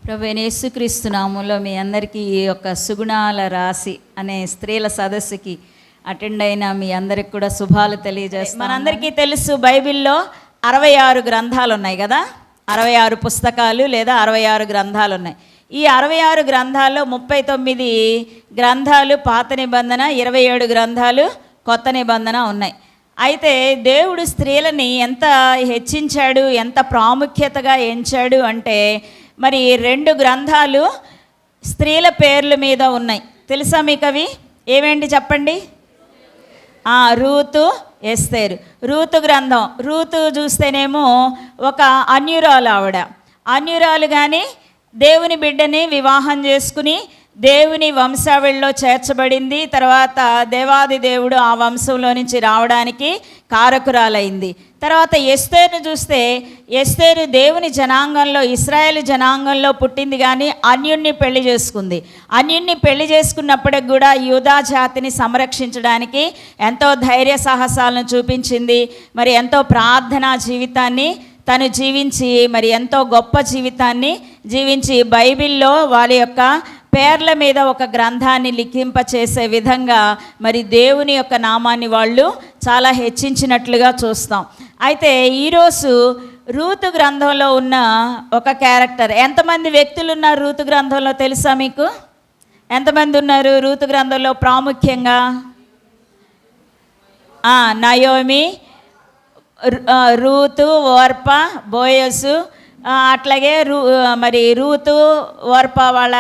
ప్రభువైన యేసుక్రీస్తు నామములో మీ అందరికీ ఈ యొక్క సుగుణాల రాశి అనే స్త్రీల సదస్సుకి అటెండ్ అయిన మీ అందరికి కూడా శుభాలు తెలియజేస్తాను. మనందరికీ తెలుసు, బైబిల్లో 66 గ్రంథాలు ఉన్నాయి కదా, 66 పుస్తకాలు లేదా 66 గ్రంథాలు ఉన్నాయి. ఈ 66 గ్రంథాల్లో 39 గ్రంథాలు పాత నిబంధన, 27 గ్రంథాలు కొత్త నిబంధన ఉన్నాయి. అయితే దేవుడు స్త్రీలని ఎంత హెచ్చించాడు, ఎంత ప్రాముఖ్యతగా ఎంచాడు అంటే, మరి 2 గ్రంథాలు స్త్రీల పేర్ల మీద ఉన్నాయి. తెలుసా మీకు అవి ఏమేంటి చెప్పండి? రూతు, ఎస్తేరు. రూతు గ్రంథం, రూతు చూస్తేనేమో ఒక అన్యురాలు. అన్యురాలు కానీ దేవుని బిడ్డని వివాహం చేసుకుని దేవుని వంశావళిలో చేర్చబడింది. తర్వాత దేవాది దేవుడు ఆ వంశంలో నుంచి రావడానికి కారకురాలైంది. తర్వాత ఎస్తేరును చూస్తే, ఎస్తేరు దేవుని జనాంగంలో, ఇశ్రాయేలు జనాంగంలో పుట్టింది కానీ అన్యుణ్ణి పెళ్లి చేసుకుంది. అన్యుణ్ణి పెళ్లి చేసుకున్నప్పటికి కూడా యూదా జాతిని సంరక్షించడానికి ఎంతో ధైర్య సాహసాలను చూపించింది. మరి ఎంతో ప్రార్థనా జీవితాన్ని తను జీవించి, మరి ఎంతో గొప్ప జీవితాన్ని జీవించి బైబిల్లో వారి యొక్క పేర్ల మీద ఒక గ్రంథాన్ని లిఖింప చేసే విధంగా మరి దేవుని యొక్క నామాన్ని వాళ్ళు చాలా హెచ్చించినట్లుగా చూస్తాం. అయితే ఈరోజు రూతు గ్రంథంలో ఉన్న ఒక క్యారెక్టర్, ఎంతమంది వ్యక్తులు ఉన్నారు రూతు గ్రంథంలో తెలుసా మీకు? ఎంతమంది ఉన్నారు రూతు గ్రంథంలో ప్రాముఖ్యంగా? నయోమి, రూతు, ఓర్ప, బోయసు, అట్లాగే మరి రూతు, ఓర్ప వాళ్ళ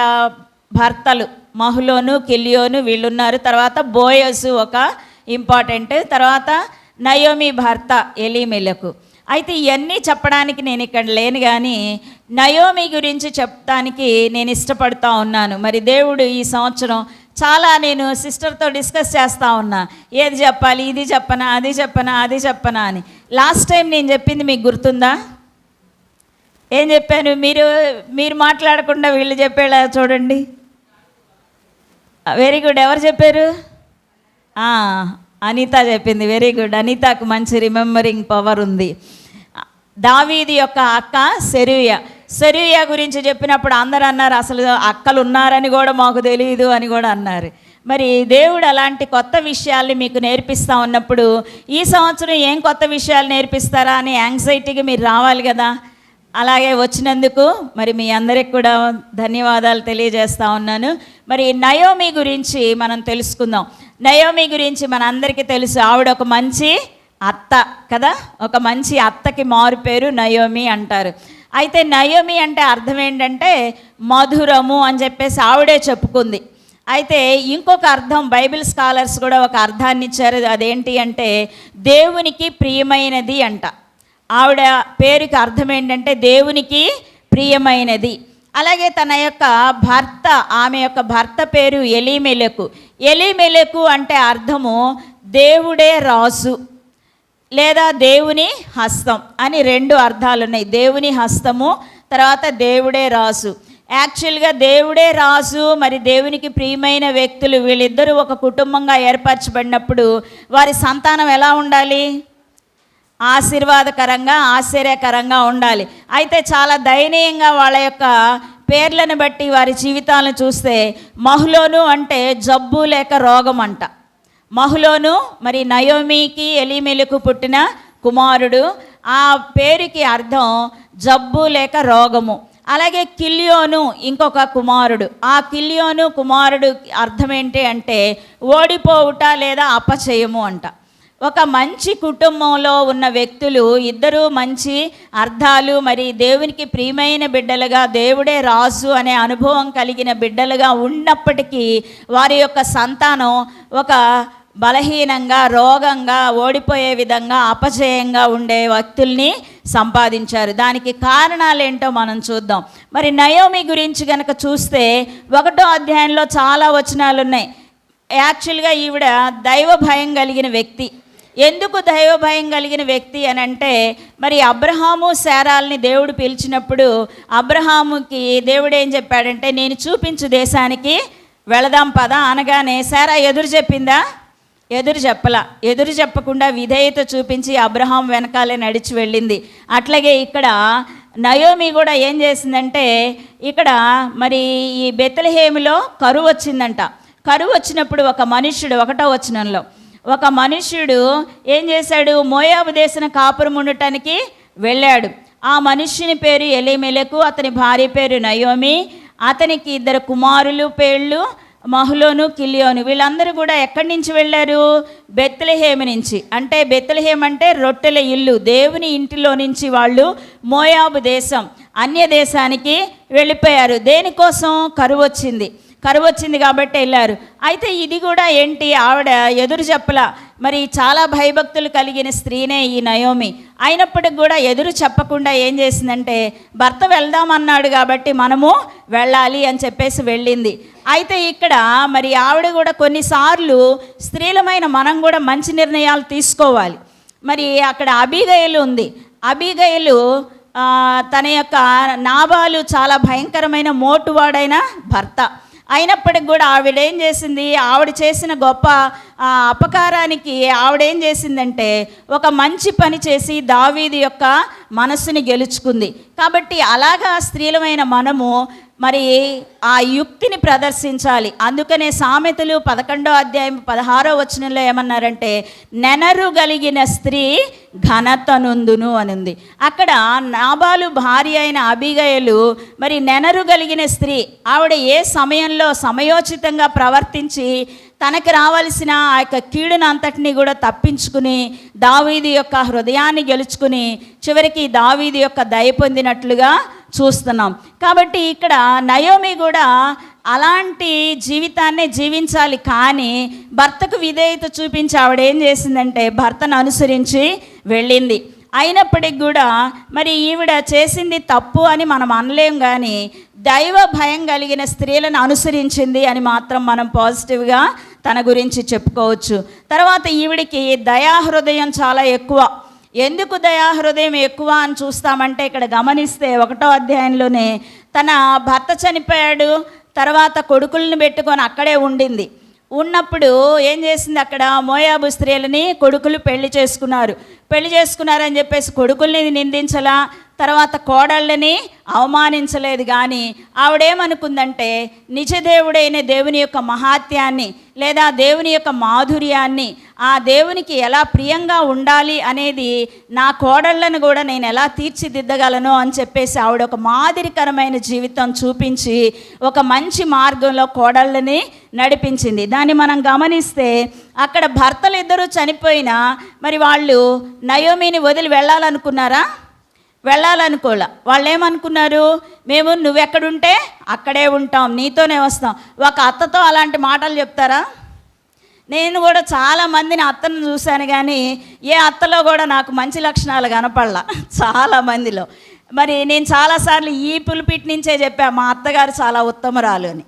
భర్తలు మహులోను, కిలియోను వీళ్ళున్నారు. తర్వాత బోయసు ఒక ఇంపార్టెంట్, తర్వాత నయోమి భర్త ఎలీమెలకు. అయితే ఇవన్నీ చెప్పడానికి నేను ఇక్కడ లేను, కానీ నయోమి గురించి చెప్పడానికి నేను ఇష్టపడుతూ ఉన్నాను. మరి దేవుడు ఈ సంవత్సరం చాలా, నేను సిస్టర్తో డిస్కస్ చేస్తూ ఉన్నా, ఏది చెప్పాలి, ఇది చెప్పనా, అది చెప్పనా, అది చెప్పనా అని. లాస్ట్ టైం నేను చెప్పింది మీకు గుర్తుందా? ఏం చెప్పాను? మీరు మాట్లాడకుండా వీళ్ళు చెప్పేలా చూడండి. Very good. ఎవరు చెప్పారు? అనిత చెప్పింది. Very good. అనితకు మంచి రిమెంబరింగ్ పవర్ ఉంది. దావీదు యొక్క అక్క సెరూయ గురించి చెప్పినప్పుడు అందరూ అన్నారు, అసలు అక్కలు ఉన్నారని కూడా మాకు తెలియదు అని కూడా అన్నారు. మరి దేవుడు అలాంటి కొత్త విషయాల్ని మీకు నేర్పిస్తూ ఉన్నప్పుడు ఈ సంవత్సరం ఏం కొత్త విషయాలు నేర్పిస్తారా అని యాంగ్జైటీగా మీరు రావాలి కదా. అలాగే వచ్చినందుకు మరి మీ అందరికి కూడా ధన్యవాదాలు తెలియజేస్తూ ఉన్నాను. మరి నయోమి గురించి మనం తెలుసుకుందాం. నయోమి గురించి మనందరికీ తెలుసు, ఆవిడ ఒక మంచి అత్త కదా. ఒక మంచి అత్తకి మారు పేరు నయోమి అంటారు. అయితే నయోమి అంటే అర్థం ఏంటంటే మధురము అని చెప్పేసి ఆవిడే చెప్పుకుంది. అయితే ఇంకొక అర్థం బైబిల్ స్కాలర్స్ కూడా ఒక అర్థాన్ని ఇచ్చారు. అదేంటి అంటే దేవునికి ప్రియమైనది అంట. ఆవిడ పేరుకి అర్థం ఏంటంటే దేవునికి ప్రియమైనది. అలాగే తన యొక్క భర్త, ఆమె యొక్క భర్త పేరు ఎలీమెలకు. ఎలీమెలకు అంటే అర్థము దేవుడే రాజు లేదా దేవుని హస్తం అని 2 అర్థాలు ఉన్నాయి. దేవుని హస్తము, తర్వాత దేవుడే రాజు. యాక్చువల్గా దేవుడే రాజు, మరి దేవునికి ప్రియమైన వ్యక్తులు వీళ్ళిద్దరూ ఒక కుటుంబంగా ఏర్పరచబడినప్పుడు వారి సంతానం ఎలా ఉండాలి? ఆశీర్వాదకరంగా, ఆశ్చర్యకరంగా ఉండాలి. అయితే చాలా దయనీయంగా వాళ్ళ యొక్క పేర్లను బట్టి వారి జీవితాలను చూస్తే, మహులోను అంటే జబ్బు లేక రోగం అంట. మహులోను మరి నయోమికి ఎలీమెలకు పుట్టిన కుమారుడు. ఆ పేరుకి అర్థం జబ్బు లేక రోగము. అలాగే కిలియోను ఇంకొక కుమారుడు. ఆ కిలియోను కుమారుడు అర్థం ఏంటి అంటే ఓడిపోవుట లేదా అపచయము అంట. ఒక మంచి కుటుంబంలో ఉన్న వ్యక్తులు ఇద్దరూ మంచి అర్థాలు, మరి దేవునికి ప్రియమైన బిడ్డలుగా, దేవుడే రాజు అనే అనుభవం కలిగిన బిడ్డలుగా ఉన్నప్పటికీ వారి యొక్క సంతానం ఒక బలహీనంగా, రోగంగా, ఓడిపోయే విధంగా, అపజయంగా ఉండే వ్యక్తుల్ని సంపాదించారు. దానికి కారణాలు ఏంటో మనం చూద్దాం. మరి నయోమి గురించి కనుక చూస్తే 1వ అధ్యాయంలో చాలా వచనాలు ఉన్నాయి. యాక్చువల్గా ఈవిడ దైవ భయం కలిగిన వ్యక్తి. ఎందుకు దైవ భయం కలిగిన వ్యక్తి అని అంటే, మరి అబ్రహాము శారాల్ని దేవుడు పిలిచినప్పుడు అబ్రహాముకి దేవుడు ఏం చెప్పాడంటే, నేను చూపించు దేశానికి వెళదాం పదా అనగానే శారా ఎదురు చెప్పిందా? ఎదురు చెప్పకుండా విధేయత చూపించి అబ్రహాం వెనకాలే నడిచి వెళ్ళింది. అట్లాగే ఇక్కడ నయోమి కూడా ఏం చేసిందంటే ఇక్కడ మరి ఈ బెత్లెహేములో కరువు వచ్చిందంట. కరువు వచ్చినప్పుడు ఒక మనుష్యుడు 1వ వచనంలో ఒక మనుష్యుడు ఏం చేశాడు, మోయాబు దేశన కాపురం ఉండటానికి వెళ్ళాడు. ఆ మనుష్యుని పేరు ఎలీమెలెకు, అతని భార్య పేరు నయోమి. అతనికి 2 కుమారులు పేర్లు మహలోను కిలియోను. వీళ్ళందరూ కూడా ఎక్కడి నుంచి వెళ్ళారు, బెత్లెహేము నుంచి. అంటే బెత్లెహేం అంటే రొట్టెల ఇల్లు, దేవుని ఇంటిలో నుంచి వాళ్ళు మోయాబు దేశం అన్య దేశానికి వెళ్ళిపోయారు. దేనికోసం, కరువు వచ్చింది కాబట్టి వెళ్ళారు. అయితే ఇది కూడా ఏంటి, ఆవిడ ఎదురు చెప్పలా. మరి చాలా భయభక్తులు కలిగిన స్త్రీనే ఈ నయోమి. అయినప్పటికి కూడా ఎదురు చెప్పకుండా ఏం చేసిందంటే, భర్త వెళ్దామన్నాడు కాబట్టి మనము వెళ్ళాలి అని చెప్పేసి వెళ్ళింది. అయితే ఇక్కడ మరి ఆవిడ కూడా కొన్నిసార్లు స్త్రీలమైన మనం కూడా మంచి నిర్ణయాలు తీసుకోవాలి. మరి అక్కడ అబీగయలు ఉంది. అబీగయలు తన యొక్క నాబాలు చాలా భయంకరమైన మోటువాడైన భర్త. అయినప్పటికి కూడా ఆవిడేం చేసింది, ఆవిడ చేసిన గొప్ప అపకారానికి ఆవిడేం చేసిందంటే ఒక మంచి పని చేసి దావీదు యొక్క మనస్సుని గెలుచుకుంది. కాబట్టి అలాగా స్త్రీలమైన మనము మరి ఆ యుక్తిని ప్రదర్శించాలి. అందుకనే సామెతలు 11వ అధ్యాయం 16వ వచనంలో ఏమన్నారంటే, నెనరు కలిగిన స్త్రీ ఘనతనుందును అని ఉంది. అక్కడ నాబాలు భార్య అయిన అబీగయలు మరి నెనరు కలిగిన స్త్రీ. ఆవిడ ఏ సమయంలో సమయోచితంగా ప్రవర్తించి తనకి రావాల్సిన ఆ యొక్క కీడును అంతటినీ కూడా తప్పించుకుని దావీదు యొక్క హృదయాన్ని గెలుచుకుని చివరికి దావీదు యొక్క దయ పొందినట్లుగా చూస్తున్నాం. కాబట్టి ఇక్కడ నయోమి కూడా అలాంటి జీవితాన్నే జీవించాలి. కానీ భర్తకు విధేయత చూపించి ఆవిడ ఏం చేసిందంటే భర్తను అనుసరించి వెళ్ళింది. అయినప్పటికి కూడా మరి ఈవిడ చేసింది తప్పు అని మనం అనలేం, కానీ దైవ భయం కలిగిన స్త్రీలను అనుసరించింది అని మాత్రం మనం పాజిటివ్గా తన గురించి చెప్పుకోవచ్చు. తర్వాత ఈవిడికి దయాహృదయం చాలా ఎక్కువ. ఎందుకు దయాహృదయం ఎక్కువ అని చూస్తామంటే, ఇక్కడ గమనిస్తే 1వ అధ్యాయంలోనే తన భర్త చనిపోయాడు, తర్వాత కొడుకులను పెట్టుకొని అక్కడే ఉన్నప్పుడు ఏం చేసింది, అక్కడ మోయాబు స్త్రీలని కొడుకులు పెళ్లి చేసుకున్నారని చెప్పేసి కొడుకుల్ని నిందించలా, తర్వాత కోడళ్ళని అవమానించలేదు. కానీ ఆవిడేమనుకుందంటే నిజదేవుడైన దేవుని యొక్క మహాత్యాన్ని లేదా దేవుని యొక్క మాధుర్యాన్ని, ఆ దేవునికి ఎలా ప్రియంగా ఉండాలి అనేది నా కోడళ్ళను కూడా నేను ఎలా తీర్చిదిద్దగలను అని చెప్పేసి ఆవిడ ఒక మాదిరికరమైన జీవితం చూపించి ఒక మంచి మార్గంలో కోడళ్ళని నడిపించింది. దాన్ని మనం గమనిస్తే అక్కడ భర్తలు ఇద్దరూ చనిపోయినా మరి వాళ్ళు నయోమిని వదిలి వెళ్ళాలనుకోలే. వాళ్ళు ఏమనుకున్నారు, మేము నువ్వెక్కడుంటే అక్కడే ఉంటాం, నీతోనే వస్తాం. ఒక అత్తతో అలాంటి మాటలు చెప్తారా? నేను కూడా చాలామందిని అత్తను చూశాను, కానీ ఏ అత్తలో కూడా నాకు మంచి లక్షణాలు కనపడలా చాలామందిలో. మరి నేను చాలాసార్లు ఈ పులిపిట్ నుంచే చెప్పా, మా అత్తగారు చాలా ఉత్తమరాలు అని.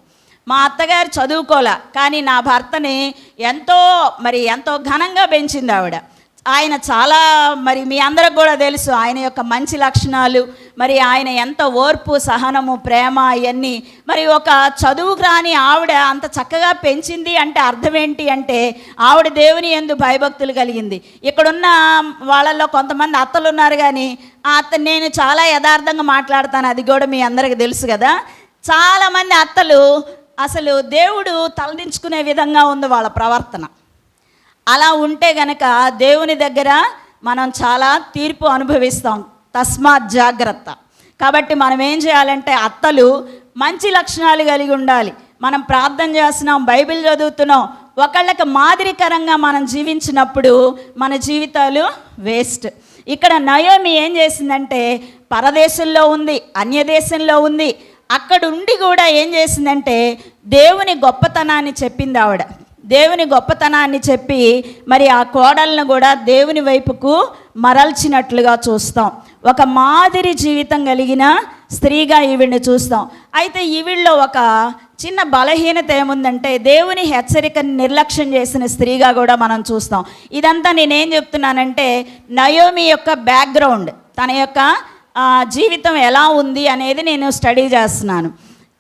మా అత్తగారు చదువుకోలే, కానీ నా భర్తని ఎంతో ఘనంగా పెంచింది ఆవిడ. ఆయన చాలా మరి మీ అందరికి కూడా తెలుసు ఆయన యొక్క మంచి లక్షణాలు. మరి ఆయన ఎంత ఓర్పు, సహనము, ప్రేమ ఇవన్నీ. మరి ఒక చదువుకు రాని ఆవిడ అంత చక్కగా పెంచింది అంటే అర్థం ఏంటి అంటే ఆవిడ దేవుని యందు భయభక్తులు కలిగింది. ఇక్కడున్న వాళ్ళల్లో కొంతమంది అత్తలు ఉన్నారు, కానీ ఆ అత్త నేను చాలా యథార్థంగా మాట్లాడతాను, అది కూడా మీ అందరికి తెలుసు కదా. చాలామంది అత్తలు అసలు దేవుడు తలదించుకునే విధంగా ఉంది వాళ్ళ ప్రవర్తన. అలా ఉంటే గనక దేవుని దగ్గర మనం చాలా తీర్పు అనుభవిస్తాం. తస్మాత్ జాగ్రత్త. కాబట్టి మనం ఏం చేయాలంటే అత్తలు మంచి లక్షణాలు కలిగి ఉండాలి. మనం ప్రార్థన చేస్తున్నాం, బైబిల్ చదువుతున్నాం, ఒకళ్ళకి మాదిరికరంగా మనం జీవించినప్పుడు మన జీవితాలు వేస్ట్. ఇక్కడ నయోమి ఏం చేసిందంటే పరదేశంలో ఉంది, అన్యదేశంలో ఉంది. అక్కడ ఉండి కూడా ఏం చేసిందంటే దేవుని గొప్పతనాన్ని చెప్పింది ఆవిడ. దేవుని గొప్పతనాన్ని చెప్పి మరి ఆ కోడలను కూడా దేవుని వైపుకు మరల్చినట్లుగా చూస్తాం. ఒక మాదిరి జీవితం కలిగిన స్త్రీగా ఈవిడ్ని చూస్తాం. అయితే ఈవిడ్లో ఒక చిన్న బలహీనత ఏముందంటే దేవుని హెచ్చరికని నిర్లక్ష్యం చేసిన స్త్రీగా కూడా మనం చూస్తాం. ఇదంతా నేనేం చెప్తున్నానంటే నయోమి యొక్క బ్యాక్గ్రౌండ్, తన యొక్క జీవితం ఎలా ఉంది అనేది నేను స్టడీ చేస్తున్నాను.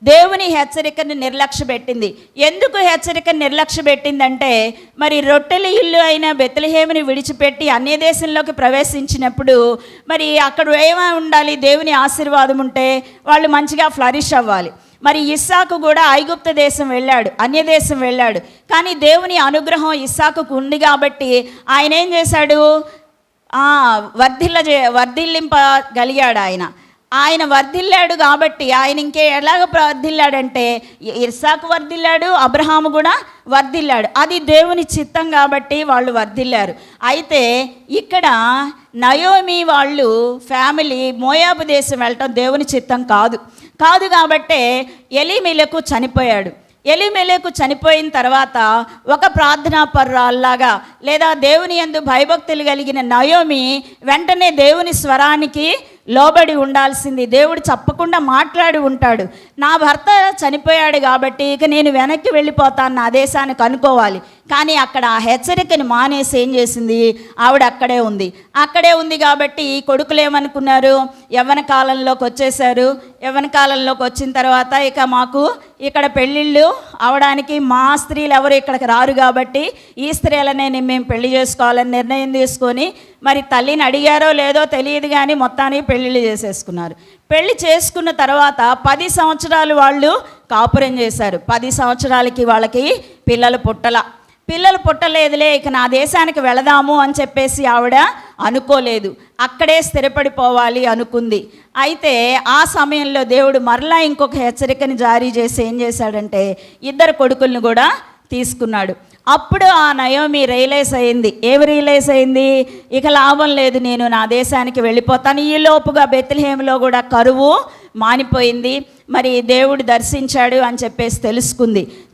దేవుని హెచ్చరికను నిర్లక్ష్య పెట్టింది. ఎందుకు హెచ్చరిక నిర్లక్ష్య పెట్టిందంటే, మరి రొట్టెల ఇల్లు అయిన బెత్లెహేముని విడిచిపెట్టి అన్య దేశంలోకి ప్రవేశించినప్పుడు మరి అక్కడ ఏమై ఉండాలి? దేవుని ఆశీర్వాదం ఉంటే వాళ్ళు మంచిగా ఫ్లరిష్ అవ్వాలి. మరి ఇస్సాకు కూడా ఐగుప్తు దేశం వెళ్ళాడు, అన్య దేశం వెళ్ళాడు. కానీ దేవుని అనుగ్రహం ఇస్సాకుకు ఉంది కాబట్టి ఆయన ఏం చేశాడు? వర్ధిల్లింపగలిగాడు. ఆయన వర్ధిల్లాడు కాబట్టి ఆయన ఇంకే ఎలాగ వర్ధిల్లాడంటే, ఇస్సాకు వర్ధిల్లాడు, అబ్రహాము కూడా వర్ధిల్లాడు. అది దేవుని చిత్తం కాబట్టి వాళ్ళు వర్ధిల్లారు. అయితే ఇక్కడ నయోమి వాళ్ళు ఫ్యామిలీ మోయాబు దేశం వెళ్ళటం దేవుని చిత్తం కాదు కాబట్టే ఎలీమెలెకు చనిపోయాడు. ఎలీమెలెకు చనిపోయిన తర్వాత ఒక ప్రార్థనా పరురాల్లాగా లేదా దేవుని యందు భయభక్తులు కలిగిన నయోమి వెంటనే దేవుని స్వరానికి లోబడి ఉండాల్సింది. దేవుడు తప్పకుండా మాట్లాడి ఉంటాడు. నా భర్త చనిపోయాడు కాబట్టి ఇక నేను వెనక్కి వెళ్ళిపోతాను, నా దేశానికి అనుకోవాలి. కానీ అక్కడ ఆ హెచ్చరికని మానేసి ఏం చేసింది? ఆవిడ అక్కడే ఉంది కాబట్టి ఈ కొడుకులు ఏమనుకున్నారు? యవ్వన కాలంలోకి వచ్చేసారు. యవ్వన కాలంలోకి వచ్చిన తర్వాత ఇక మాకు ఇక్కడ పెళ్ళిళ్ళు అవడానికి మా స్త్రీలు ఎవరు ఇక్కడికి రారు కాబట్టి ఈ స్త్రీలనే మేము పెళ్లి చేసుకోవాలని నిర్ణయం తీసుకొని మరి తల్లిని అడిగారో లేదో తెలియదు కానీ మొత్తానికి పెళ్ళిళ్ళు చేసేసుకున్నారు. పెళ్లి చేసుకున్న తర్వాత 10 సంవత్సరాలు వాళ్ళు కాపురం చేశారు. 10 సంవత్సరాలకి వాళ్ళకి పిల్లలు పుట్టలేదులే, ఇక నా దేశానికి వెళదాము అని చెప్పేసి ఆవిడ అనుకోలేదు. అక్కడే స్థిరపడిపోవాలి అనుకుంది. అయితే ఆ సమయంలో దేవుడు మరలా ఇంకొక హెచ్చరికని జారీ చేసి ఏం చేశాడంటే 2 కొడుకులను కూడా తీసుకున్నాడు. అప్పుడు ఆ నయోమి రియలైజ్ అయింది. ఇక లాభం లేదు, నేను నా దేశానికి వెళ్ళిపోతాను. ఈ లోపుగా బెత్లెహేములో కూడా కరువు మానిపోయింది. మరి దేవుడు దర్శించాడు అని చెప్పేసి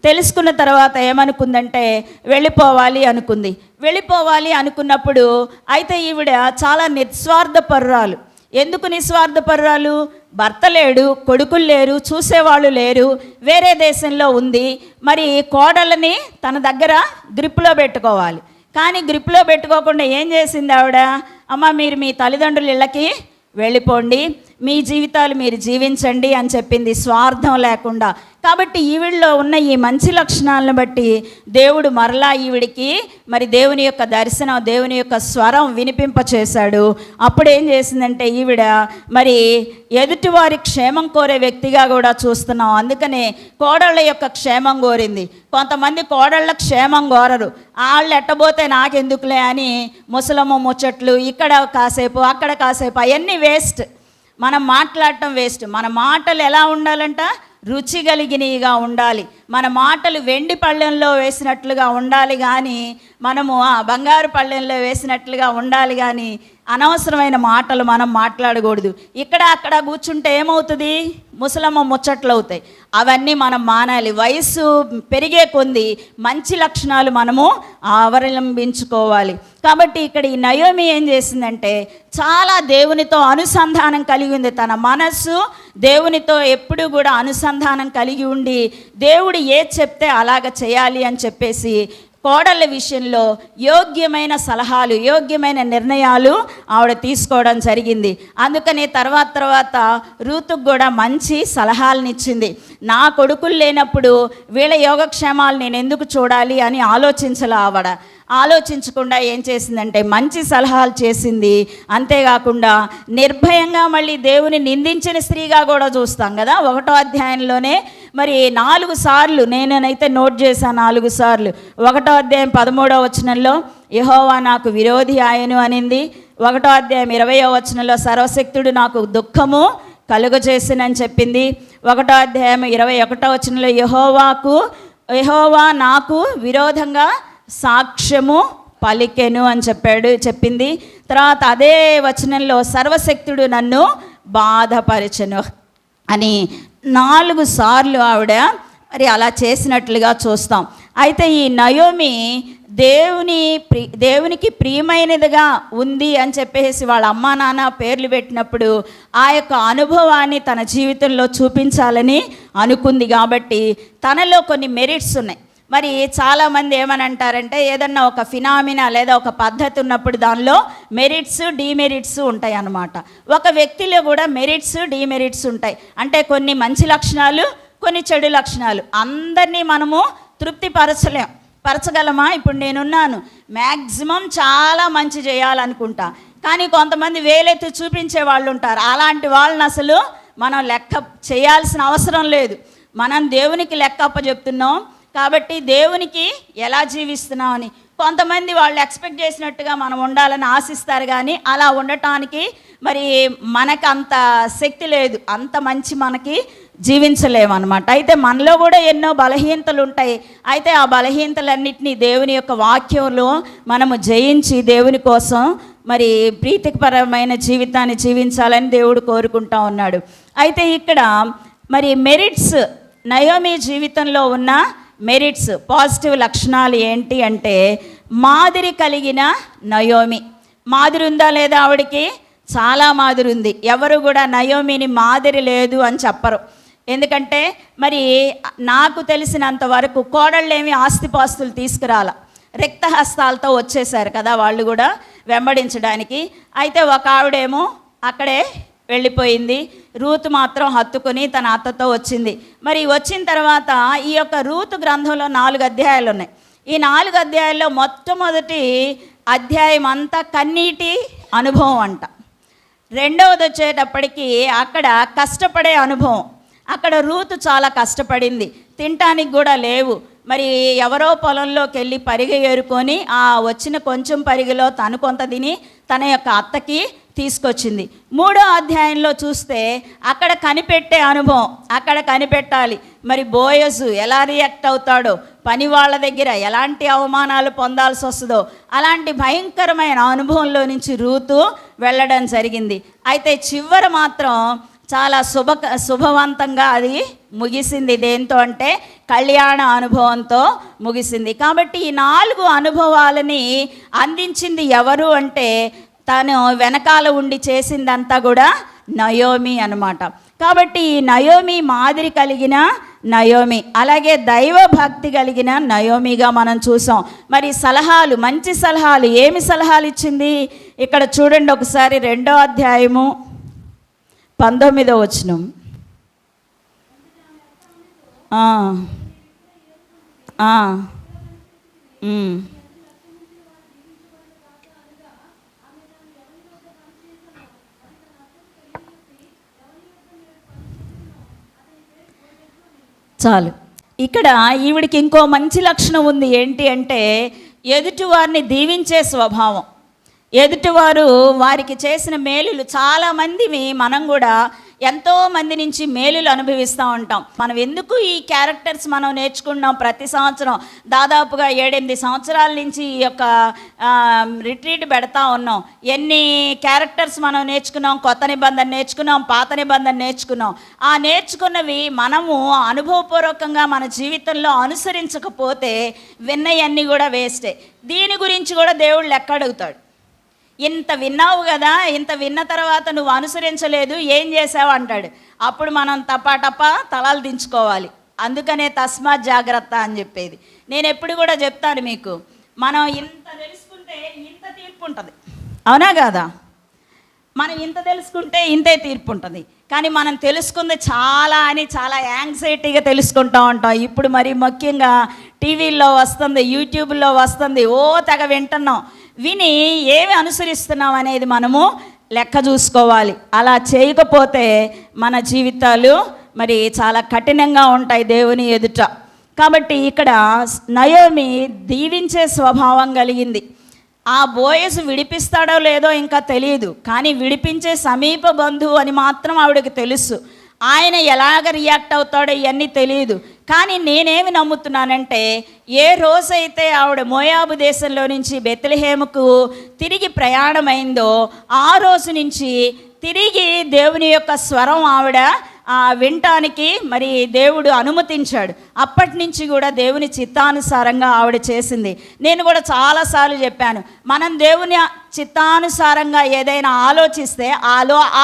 తెలుసుకున్న తర్వాత ఏమనుకుందంటే వెళ్ళిపోవాలి అనుకున్నప్పుడు అయితే ఈవిడ చాలా నిస్వార్థపరురాలు. ఎందుకు నిస్వార్థపరురాలు? భర్త లేడు, కొడుకులు లేరు, చూసేవాళ్ళు లేరు, వేరే దేశంలో ఉంది. మరి కోడలని తన దగ్గర గ్రిప్లో పెట్టుకోవాలి. కానీ గ్రిప్లో పెట్టుకోకుండా ఏం చేసింది ఆవిడ? అమ్మ, మీరు మీ తల్లిదండ్రుల ఇళ్ళకి వెళ్ళిపోండి, మీ జీవితాలు మీరు జీవించండి అని చెప్పింది, స్వార్థం లేకుండా. కాబట్టి ఈవిడలో ఉన్న ఈ మంచి లక్షణాలను బట్టి దేవుడు మరలా ఈవిడికి మరి దేవుని యొక్క దర్శనం, దేవుని యొక్క స్వరం వినిపింపచేశాడు. అప్పుడు ఏం చేసిందంటే ఈవిడ మరి ఎదుటివారి క్షేమం కోరే వ్యక్తిగా కూడా చూస్తున్నాం. అందుకనే కోడళ్ళ యొక్క క్షేమం కోరింది. కొంతమంది కోడళ్ళ క్షేమం కోరరు. వాళ్ళు ఎట్టబోతే నాకెందుకులే అని ముసలమ్మ ముచ్చట్లు, ఇక్కడ కాసేపు అక్కడ కాసేపు, అవన్నీ వేస్ట్. మనం మాట్లాడటం వేస్ట్. మన మాటలు ఎలా ఉండాలంట? రుచి కలిగినవిగా ఉండాలి. మన మాటలు వెండి పళ్ళెంలో వేసినట్లుగా ఉండాలి కానీ మనము బంగారు పళ్ళెంలో వేసినట్లుగా ఉండాలి కానీ అనవసరమైన మాటలు మనం మాట్లాడకూడదు. ఇక్కడ అక్కడ కూర్చుంటే ఏమవుతుంది? ముసలమ్మ ముచ్చట్లు అవుతాయి. అవన్నీ మనం మానాలి. వయసు పెరిగే కొద్దీ మంచి లక్షణాలు మనము అవలంబించుకోవాలి. కాబట్టి ఇక్కడ ఈ నయోమి ఏం చేసిందంటే చాలా దేవునితో అనుసంధానం కలిగి ఉంది. తన మనస్సు దేవునితో ఎప్పుడు కూడా అనుసంధానం కలిగి ఉండి దేవుడు ఏది చెప్తే అలాగ చేయాలి అని చెప్పేసి కోడళ్ళ విషయంలో యోగ్యమైన సలహాలు, యోగ్యమైన నిర్ణయాలు ఆవిడ తీసుకోవడం జరిగింది. అందుకని తర్వాత రూతుకు కూడా మంచి సలహాలను ఇచ్చింది. నా కొడుకులు లేనప్పుడు వీళ్ళ యోగక్షేమాలు నేను ఎందుకు చూడాలి అని ఆలోచించకుండా ఏం చేసిందంటే మంచి సలహాలు చేసింది. అంతేకాకుండా నిర్భయంగా మళ్ళీ దేవుని నిందించిన స్త్రీగా కూడా చూస్తాం కదా. 1వ అధ్యాయంలోనే మరి 4 సార్లు నేనైతే నోట్ చేశాను. 4 సార్లు 1వ అధ్యాయం 13వ వచనంలో యెహోవా నాకు విరోధి ఆయను అనింది. 1వ అధ్యాయం 20వ వచనంలో సర్వశక్తుడు నాకు దుఃఖము కలుగజేసినని చెప్పింది. 1వ అధ్యాయం 21వ వచనంలో యెహోవా నాకు విరోధంగా సాక్ష్యము పలికెను అని చెప్పింది. తర్వాత అదే వచనంలో సర్వశక్తుడు నన్ను బాధపరచెను అని 4 సార్లు ఆవిడ మరి అలా చేసినట్లుగా చూస్తాం. అయితే ఈ నయోమి దేవునికి ప్రియమైనదిగా ఉంది అని చెప్పేసి వాళ్ళ అమ్మా నాన్న పేర్లు పెట్టినప్పుడు ఆ యొక్క అనుభవాన్ని తన జీవితంలో చూపించాలని అనుకుంది. కాబట్టి తనలో కొన్ని మెరిట్స్ ఉన్నాయి. మరి చాలామంది ఏమని అంటారంటే ఏదన్నా ఒక ఫినామినా లేదా ఒక పద్ధతి ఉన్నప్పుడు దానిలో మెరిట్స్ డీమెరిట్స్ ఉంటాయి అన్నమాట. ఒక వ్యక్తిలో కూడా మెరిట్స్ డీమెరిట్స్ ఉంటాయి. అంటే కొన్ని మంచి లక్షణాలు, కొన్ని చెడు లక్షణాలు. అందరినీ మనము పరచగలమా? ఇప్పుడు నేనున్నాను, మ్యాక్సిమం చాలా మంచి చేయాలనుకుంటా, కానీ కొంతమంది వేలెత్తి చూపించే వాళ్ళు ఉంటారు. అలాంటి వాళ్ళని అసలు మనం లెక్క చేయాల్సిన అవసరం లేదు. మనం దేవునికి లెక్క అప్పచెప్తున్నాం కాబట్టి దేవునికి ఎలా జీవిస్తున్నామని. కొంతమంది వాళ్ళు ఎక్స్పెక్ట్ చేసినట్టుగా మనం ఉండాలని ఆశిస్తారు, కానీ అలా ఉండటానికి మరి మనకు అంత శక్తి లేదు, అంత మంచి మనకి జీవించలేమన్నమాట. అయితే మనలో కూడా ఎన్నో బలహీనతలు ఉంటాయి. అయితే ఆ బలహీనతలన్నింటినీ దేవుని యొక్క వాక్యంలో మనము జయించి దేవుని కోసం మరి ప్రీతికరమైన జీవితాన్ని జీవించాలని దేవుడు కోరుకుంటా ఉన్నాడు. అయితే ఇక్కడ మరి మెరిట్స్, నయోమి జీవితంలో ఉన్న మెరిట్స్, పాజిటివ్ లక్షణాలు ఏంటి అంటే, మాదిరి కలిగిన నయోమి. మాదిరి ఉందా లేదా ఆవిడికి? చాలా మాదిరి ఉంది. ఎవరు కూడా నయోమిని మాదిరి లేదు అని చెప్పరు. ఎందుకంటే మరి నాకు తెలిసినంత వరకు కోడళ్ళేమి ఆస్తిపాస్తులు తీసుకురాల, రిక్తహస్తాలతో వచ్చేసారు కదా వాళ్ళు కూడా వెంబడించడానికి. అయితే ఒక ఆవిడేమో అక్కడే వెళ్ళిపోయింది, రూతు మాత్రం హత్తుకొని తన అత్తతో వచ్చింది. మరి వచ్చిన తర్వాత ఈ యొక్క రూతు గ్రంథంలో 4 అధ్యాయాలు ఉన్నాయి. ఈ 4 అధ్యాయాల్లో మొట్టమొదటి అధ్యాయం అంతా కన్నీటి అనుభవం అంట. రెండవది వచ్చేటప్పటికి అక్కడ కష్టపడే అనుభవం. అక్కడ రూతు చాలా కష్టపడింది, తినటానికి కూడా లేవు. మరి ఎవరో పొలంలోకి వెళ్ళి పరిగె ఏరుకొని ఆ వచ్చిన కొంచెం పరిగిలో తను కొంత తిని తన యొక్క అత్తకి తీసుకొచ్చింది. 3వ అధ్యాయంలో చూస్తే అక్కడ కనిపెట్టే అనుభవం, అక్కడ కనిపెట్టాలి. మరి బోయజు ఎలా రియాక్ట్ అవుతాడో, పని వాళ్ళ దగ్గర ఎలాంటి అవమానాలు పొందాల్సి వస్తుందో, అలాంటి భయంకరమైన అనుభవంలో నుంచి రూతు వెళ్ళడం జరిగింది. అయితే చివర మాత్రం చాలా శుభవంతంగా అది ముగిసింది. దేంతో అంటే కళ్యాణ అనుభవంతో ముగిసింది. కాబట్టి ఈ 4 అనుభవాలని అందించింది ఎవరు అంటే, తను వెనకాల ఉండి చేసిందంతా కూడా నయోమి అన్నమాట. కాబట్టి ఈ నయోమి మాదిరి కలిగిన నయోమి, అలాగే దైవ భక్తి కలిగిన నయోమిగా మనం చూసాం. మరి సలహాలు, మంచి సలహాలు, ఏమి సలహాలు ఇచ్చింది ఇక్కడ చూడండి ఒకసారి. 2వ అధ్యాయము 19వ వచనం. చాలు. ఇక్కడ ఈవిడికి ఇంకో మంచి లక్షణం ఉంది. ఏంటి అంటే, ఎదుటివారిని దీవించే స్వభావం. ఎదుటివారు వారికి చేసిన మేలులు, చాలామంది మనం కూడా ఎంతోమంది నుంచి మేలులు అనుభవిస్తూ ఉంటాం. మనం ఎందుకు ఈ క్యారెక్టర్స్ మనం నేర్చుకున్నాం ప్రతి సంవత్సరం? దాదాపుగా 7-8 సంవత్సరాల నుంచి ఈ యొక్క రిట్రీట్ పెడతా ఉన్నాం. ఎన్ని క్యారెక్టర్స్ మనం నేర్చుకున్నాం? కొత్త నిబంధన నేర్చుకున్నాం, పాత నిబంధన నేర్చుకున్నాం. ఆ నేర్చుకున్నవి మనము అనుభవపూర్వకంగా మన జీవితంలో అనుసరించకపోతే విన్నయన్నీ కూడా వేస్టే. దీని గురించి కూడా దేవుడు లెక్క అడుగుతాడు. ఇంత విన్నావు కదా, ఇంత విన్న తర్వాత నువ్వు అనుసరించలేదు, ఏం చేసావు అంటాడు. అప్పుడు మనం టపా తలాలు దించుకోవాలి. అందుకనే తస్మాత్ జాగ్రత్త అని చెప్పేది. నేను ఎప్పుడు కూడా చెప్తాను మీకు, మనం ఇంత తెలుసుకుంటే ఇంత తీర్పు ఉంటుంది, అవునా కాదా? మనం ఇంత తెలుసుకుంటే ఇంతే తీర్పు ఉంటుంది. కానీ మనం తెలుసుకుంది చాలా అని చాలా యాంగ్జైటీగా తెలుసుకుంటూ ఉంటాం. ఇప్పుడు మరి ముఖ్యంగా టీవీల్లో వస్తుంది, యూట్యూబ్లో వస్తుంది, తెగ వింటున్నాం. విని ఏమి అనుసరిస్తున్నాం అనేది మనము లెక్క చూసుకోవాలి. అలా చేయకపోతే మన జీవితాలు మరి చాలా కఠినంగా ఉంటాయి దేవుని ఎదుట. కాబట్టి ఇక్కడ నయోమి దీవించే స్వభావం కలిగింది. ఆ బోయసు విడిపిస్తాడో లేదో ఇంకా తెలియదు, కానీ విడిపించే సమీప బంధువు అని మాత్రం ఆవిడకి తెలుసు. ఆయన ఎలాగ రియాక్ట్ అవుతాడో ఇవన్నీ తెలియదు. కానీ నేనేమి నమ్ముతున్నానంటే, ఏ రోజైతే ఆవిడ మోయాబు దేశంలో నుంచి బెత్లెహేముకు తిరిగి ప్రయాణమైందో ఆ రోజు నుంచి తిరిగి దేవుని యొక్క స్వరం ఆవిడ వినటానికి మరి దేవుడు అనుమతించాడు. అప్పటి నుంచి కూడా దేవుని చిత్తానుసారంగా ఆవిడ చేసింది. నేను కూడా చాలాసార్లు చెప్పాను, మనం దేవుని చిత్తానుసారంగా ఏదైనా ఆలోచిస్తే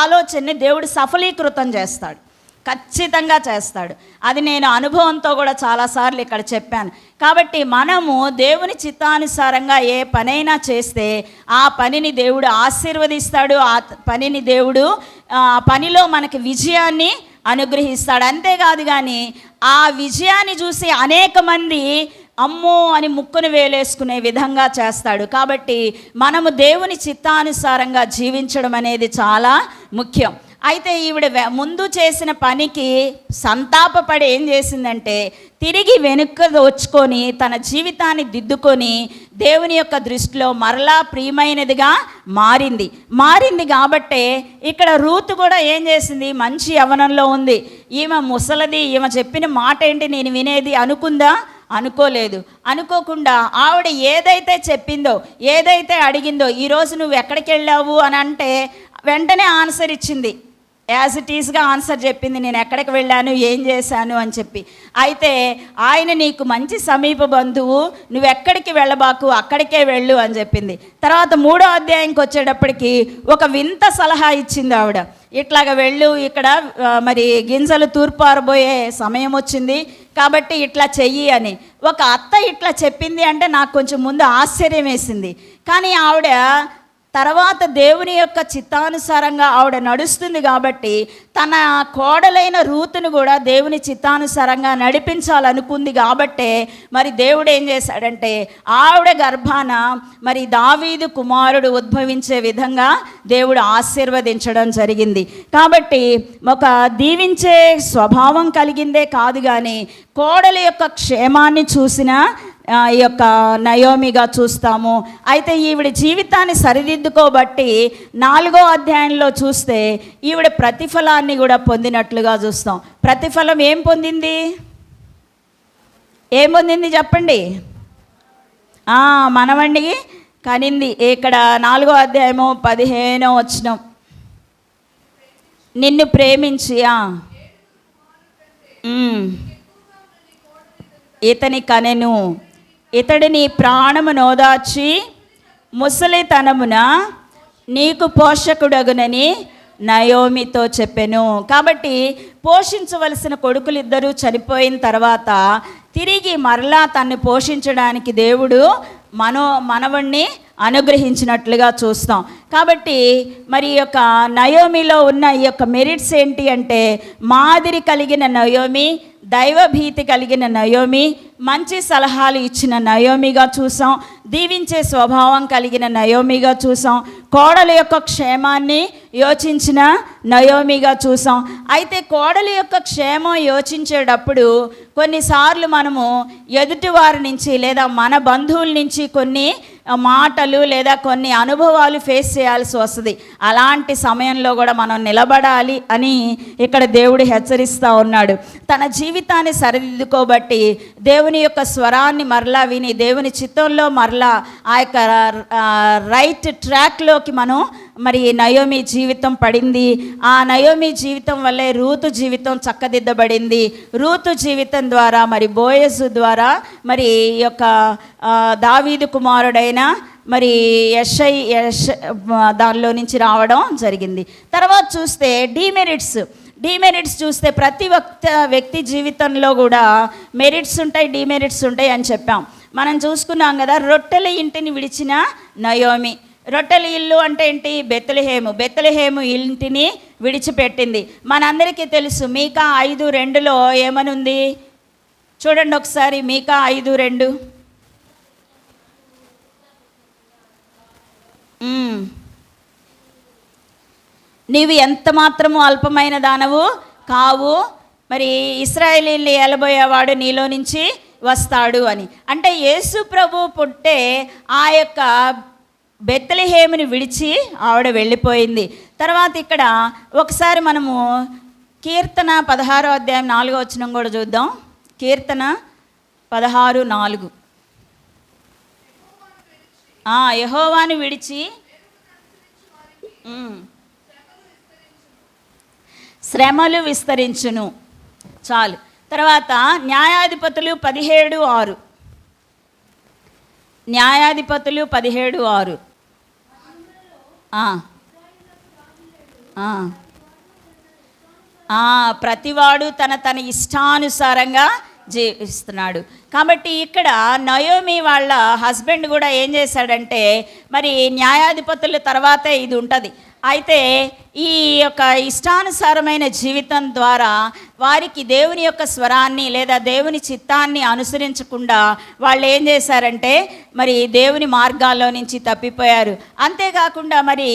ఆలోచనని దేవుడు సఫలీకృతం చేస్తాడు, ఖచ్చితంగా చేస్తాడు. అది నేను అనుభవంతో కూడా చాలాసార్లు ఇక్కడ చెప్పాను. కాబట్టి మనము దేవుని చిత్తానుసారంగా ఏ పనైనా చేస్తే ఆ పనిని దేవుడు ఆశీర్వదిస్తాడు. ఆ పనిని దేవుడు పనిలో మనకి విజయాన్ని అనుగ్రహిస్తాడు. అంతేకాదు కానీ ఆ విజయాన్ని చూసి అనేక మంది అమ్మో అని ముక్కును వేలేసుకునే విధంగా చేస్తాడు. కాబట్టి మనము దేవుని చిత్తానుసారంగా జీవించడం అనేది చాలా ముఖ్యం. అయితే ఈవిడ ముందు చేసిన పనికి సంతాపపడి ఏం చేసిందంటే తిరిగి వెనుక వచ్చుకొని తన జీవితాన్ని దిద్దుకొని దేవుని యొక్క దృష్టిలో మరలా ప్రియమైనదిగా మారింది కాబట్టే ఇక్కడ రూతు కూడా ఏం చేసింది, మంచి యవ్వనంలో ఉంది, ఈమె ముసలది, ఈమె చెప్పిన మాట ఏంటి నేను వినేది అనుకుందా? అనుకోలేదు. అనుకోకుండా ఆవిడ ఏదైతే చెప్పిందో, ఏదైతే అడిగిందో, ఈరోజు నువ్వు ఎక్కడికి వెళ్ళావు అని అంటే వెంటనే ఆన్సర్ ఇచ్చింది. యాజ్ ఇట్ ఈస్గా ఆన్సర్ చెప్పింది, నేను ఎక్కడికి వెళ్ళాను, ఏం చేశాను అని చెప్పి. అయితే ఆయన నీకు మంచి సమీప బంధువు, నువ్వు ఎక్కడికి వెళ్ళబాకు, అక్కడికే వెళ్ళు అని చెప్పింది. తర్వాత 3వ అధ్యాయంకి వచ్చేటప్పటికి ఒక వింత సలహా ఇచ్చింది ఆవిడ. ఇట్లాగ వెళ్ళు, ఇక్కడ మరి గింజలు తూర్పారబోయే సమయం వచ్చింది కాబట్టి ఇట్లా చెయ్యి అని ఒక అత్త ఇట్లా చెప్పింది అంటే నాకు కొంచెం ముందు ఆశ్చర్యం వేసింది. కానీ ఆవిడ తర్వాత దేవుని యొక్క చిత్తానుసారంగా ఆవిడ నడుస్తుంది కాబట్టి తన కోడలైన రూతును కూడా దేవుని చిత్తానుసారంగా నడిపించాలనుకుంది కాబట్టే మరి దేవుడు ఏం చేశాడంటే ఆవిడ గర్భాన మరి దావీదు కుమారుడు ఉద్భవించే విధంగా దేవుడు ఆశీర్వదించడం జరిగింది. కాబట్టి ఒక దీవించే స్వభావం కలిగిందే కాదు కానీ కోడల యొక్క క్షేమాన్ని చూసిన ఈ యొక్క నయోమిగా చూస్తాము. అయితే ఈవిడ జీవితాన్ని సరిదిద్దుకోబట్టి 4వ అధ్యాయంలో చూస్తే ఈవిడ ప్రతిఫలాన్ని కూడా పొందినట్లుగా చూస్తాం. ప్రతిఫలం ఏం పొందింది చెప్పండి? మనవండి కనింది. ఇక్కడ 4వ అధ్యాయము 15వ వచనం, నిన్ను ప్రేమించి ఇతని కనెను, ఇతడు నీ ప్రాణము నోదార్చి ముసలితనమున నీకు పోషకుడగునని నయోమితో చెప్పెను. కాబట్టి పోషించవలసిన కొడుకులిద్దరూ చనిపోయిన తర్వాత తిరిగి మరలా తన్ని పోషించడానికి దేవుడు మనవణ్ణి అనుగ్రహించినట్లుగా చూస్తాం. కాబట్టి మరి ఈ యొక్క నయోమిలో ఉన్న ఈ యొక్క మెరిట్స్ ఏంటి అంటే మాదిరి కలిగిన నయోమి, దైవభీతి కలిగిన నయోమి, మంచి సలహాలు ఇచ్చిన నయోమిగా చూసాం, దీవించే స్వభావం కలిగిన నయోమిగా చూసాం, కోడల యొక్క క్షేమాన్ని యోచించిన నయోమిగా చూసాం. అయితే కోడల యొక్క క్షేమం యోచించేటప్పుడు కొన్నిసార్లు మనము ఎదుటివారి నుంచి లేదా మన బంధువుల నుంచి కొన్ని మాటలు లేదా కొన్ని అనుభవాలు ఫేస్ చేయాల్సి వస్తుంది. అలాంటి సమయంలో కూడా మనం నిలబడాలి అని ఇక్కడ దేవుడు హెచ్చరిస్తూ ఉన్నాడు. తన జీవితాన్ని సరిదిద్దుకోబట్టి దేవుని యొక్క స్వరాన్ని మరలా విని దేవుని చిత్తంలో మరలా ఆ యొక్క రైట్ ట్రాక్లోకి మనం మరి నయోమి జీవితం పడింది. ఆ నయోమి జీవితం వల్లే రూతు జీవితం చక్కదిద్దబడింది. రూతు జీవితం ద్వారా మరి బోయజు ద్వారా మరి ఈ యొక్క దావీదు కుమారుడైన మరి యెష్ దానిలో నుంచి రావడం జరిగింది. తర్వాత చూస్తే డీమెరిట్స్ చూస్తే ప్రతి వ్యక్తి జీవితంలో కూడా మెరిట్స్ ఉంటాయి, డీమెరిట్స్ ఉంటాయి అని చెప్పాం. మనం చూసుకున్నాం కదా, రొట్టెల ఇంటిని విడిచిన నయోమి. రొట్టెల ఇల్లు అంటే ఏంటి? బెత్లెహేము ఇంటిని విడిచిపెట్టింది. మనందరికీ తెలుసు మీకా 5:2 ఏమనుంది చూడండి ఒకసారి. మీకా 5:2 నీవు ఎంత మాత్రము అల్పమైన దానవు కావు, మరి ఇశ్రాయేలీయుల్ని ఏలబోయేవాడు నీలో నుంచి వస్తాడు అని. అంటే యేసు ప్రభు పుట్టే ఆ యొక్క బెత్లెహేముని విడిచి ఆవిడ వెళ్ళిపోయింది. తర్వాత ఇక్కడ ఒకసారి మనము కీర్తన 16వ అధ్యాయం 4వ వచనం కూడా చూద్దాం. కీర్తన 16:4 యెహోవాను విడిచి శ్రమలు విస్తరించును. చాలు. తర్వాత న్యాయాధిపతులు 17:6 న్యాయాధిపతులు 17:6 ప్రతివాడు తన ఇష్టానుసారంగా జీవిస్తున్నాడు. కాబట్టి ఇక్కడ నయోమి వాళ్ళ హస్బెండ్ కూడా ఏం చేశాడంటే మరి న్యాయాధిపతుల తర్వాతే ఇది ఉంటుంది. అయితే ఈ యొక్క ఇష్టానుసారమైన జీవితం ద్వారా వారికి దేవుని యొక్క స్వరాన్ని లేదా దేవుని చిత్తాన్ని అనుసరించకుండా వాళ్ళు ఏం చేశారంటే మరి దేవుని మార్గాల్లో నుంచి తప్పిపోయారు. అంతేకాకుండా మరి